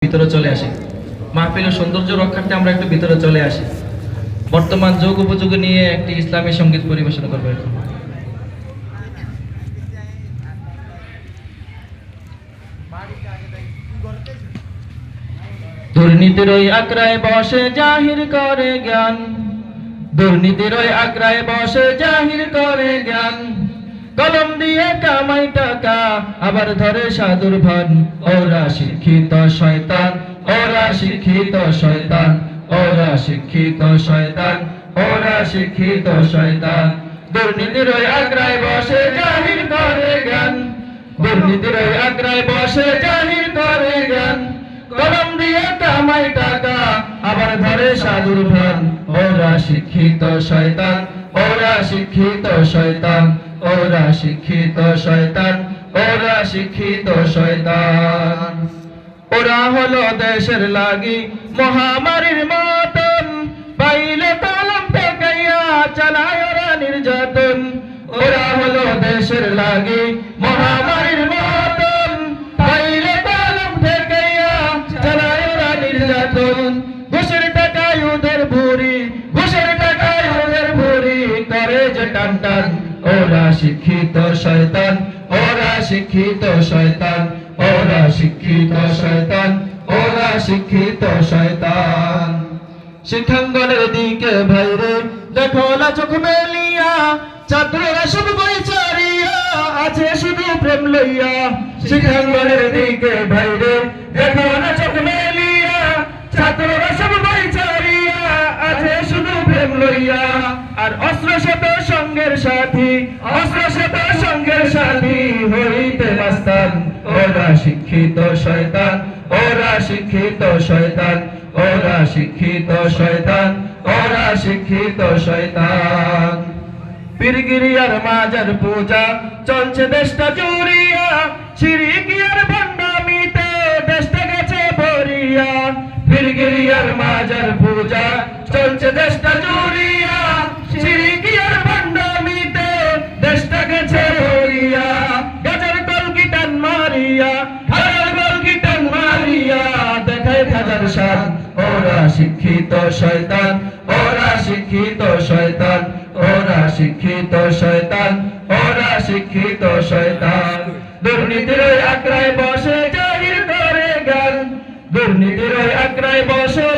ভিতরে চলে আসি। মাহফিলের সৌন্দর্য রক্ষার্থে আমরা একটু ভিতরে চলে আসি। বর্তমান যুগ উপযোগী নিয়ে একটি ইসলামী সঙ্গীত পরিবেশন করবো এখন। দুর্নীতির ওই আগ্রায় বসে জাহির করে জ্ঞান, দুর্নীতির ওই আগ্রায় বসে জাহির করে জ্ঞান, কলম দিয়ে কামাই টাকা আবার ধরে সাধুর ভান। ওরা শিক্ষিত শয়তান, ওরা শিক্ষিত শয়তান, ওরা শিক্ষিত শয়তান, ওরা শিক্ষিত শয়তান। দুর্নীতির ওই আগ্রায় বসে জাহির করে জ্ঞান, দুর্নীতির ওই আগ্রায় বসে জাহির করে জ্ঞান, কলম দিয়ে কামাই টাকা আবার ধরে সাধুর ভান। ওরা শিক্ষিত শয়তান, ওরা শিক্ষিত শয়তান, ওরা শিক্ষিত শয়তান, ওরা শিক্ষিত শয়তান। ওরা হলো দেশের লাগি মহামারীর মতন, পাইলে কলম ঠেকাইয়া চালায় ওরা নির্যাতন। ওরা হলো দেশের লাগি মহামারীর মতন, পাইলে কলম ঠেকাইয়া চালায় ওরা নির্যাতন। ঘুষের টাকায় ওদের ভুরি, ঘুষের টাকায় ওদের ভুরি করে যে টান টান। ওরা শিক্ষিত শয়তান, ওরা শিক্ষিত শয়তান, ওরা শিক্ষিত শয়তান, ওরা শিক্ষিত শয়তান। শিক্ষাঙ্গনের দিকে ভাইরে দেখো না চোখ মেলিয়া, ছাত্ররা সব বই ছাড়িয়া আছে শুধু প্রেম লইয়া। শিক্ষাঙ্গনের দিকে ভাইরে দেখো না চোখ মেলিয়া, ছাত্ররা সব বই ছাড়িয়া আছে শুধু প্রেম লইয়া। আর অস্ত্র শত সঙ্গের সাথী, অস্ত্র শত সঙ্গের সাথী হইতে মাস্তান। ওরা শিক্ষিত শয়তান, ওরা শিক্ষিত শয়তান, ওরা শিক্ষিত শয়তান, ওরা শিক্ষিত শয়তান। পীরগিরিয়ার মাজার পূজা চলছে দেশটা জুড়িয়া, শিরকিয়ার ভণ্ডামিতে দেশটা গেছে ভরিয়া। পীরগিরিয়ার মাজার পূজা চলছে দেশটা জুড়িয়া, শিরকিয়ার ভণ্ডামিতে দেশটা গেছে ভরিয়া। গাজার কলকি টান মারিয়া, হাজার কলকি টান মারিয়া দেখায় হাজার শান। ওরা শিক্ষিত শয়তান, ওরা শিক্ষিত শয়তান, ওরা শিক্ষিত শয়তান, ওরা শিক্ষিত শয়তান। দুর্নীতির ওই আগ্রায় বসে জাহির করে জ্ঞান, দুর্নীতির ওই আগ্রায় বসে